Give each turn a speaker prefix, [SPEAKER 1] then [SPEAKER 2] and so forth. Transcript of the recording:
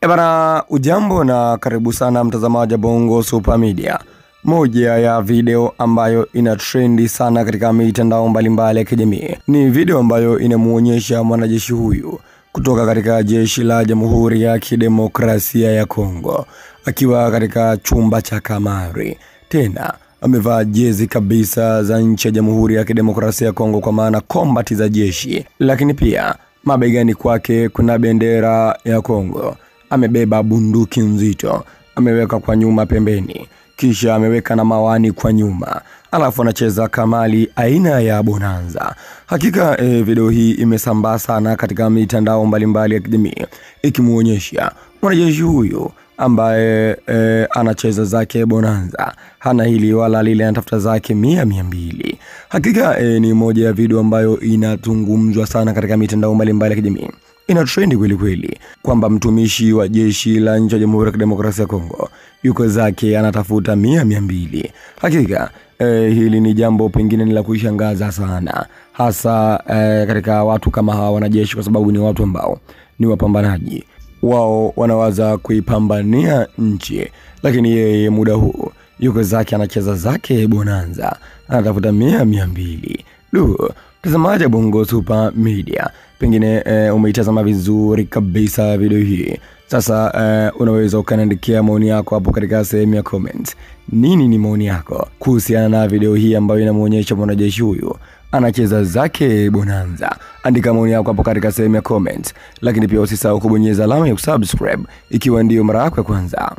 [SPEAKER 1] Ebana, ujambo na karibu sana mtazamaji Bongo Super Media. Moja ya video ambayo ina trendi sana katika mitandao mbalimbali ya kijamii ni video ambayo inamuonyesha mwanajeshi huyu kutoka katika jeshi la Jamhuri ya Kidemokrasia ya Kongo akiwa katika chumba cha kamari. Tena amevaa jezi kabisa za nchi ya Jamhuri ya Kidemokrasia ya Kongo, kwa maana combat za jeshi, lakini pia mabegani kwake kuna bendera ya Kongo. Amebeba bunduki nzito, ameweka kwa nyuma pembeni, kisha ameweka na mawani kwa nyuma, alafu anacheza kamali aina ya bonanza. Hakika video hii imesambaa sana katika mitandao mbalimbali ya kijamii, ikimuonyesha mwanajeshi huyu ambaye anacheza zake bonanza, hana hili wala lile, anatafuta zake 100-200. Hakika ni moja ya video ambayo inazungumzwa sana katika mitandao mbalimbali ya kijamii. Ina trendi kweli kweli kwamba mtumishi wa jeshi la nchi ya Jamhuri ya Kidemokrasia ya Kongo yuko zake anatafuta 100-200. Hakika hili ni jambo pengine ni la kushangaza sana, hasa katika watu kama hawa wanajeshi, kwa sababu ni watu ambao ni wapambanaji. Wao wanawaza kuipambania nchi, lakini yeye muda huu yuko zake anacheza zake bonanza, anatafuta 100-200. Mtazamaji Bongo Super Media, pengine umeitazama vizuri kabisa video hii. Sasa unaweza ukaniandikia maoni yako hapo katika sehemu ya comment. Nini ni maoni yako kuhusiana na video hii ambayo inamuonyesha mwanajeshi huyu anacheza zake bonanza? Andika maoni yako hapo katika sehemu ya comment, lakini pia usisahau kubonyeza alama ya subscribe ikiwa ndio mara yako ya kwanza.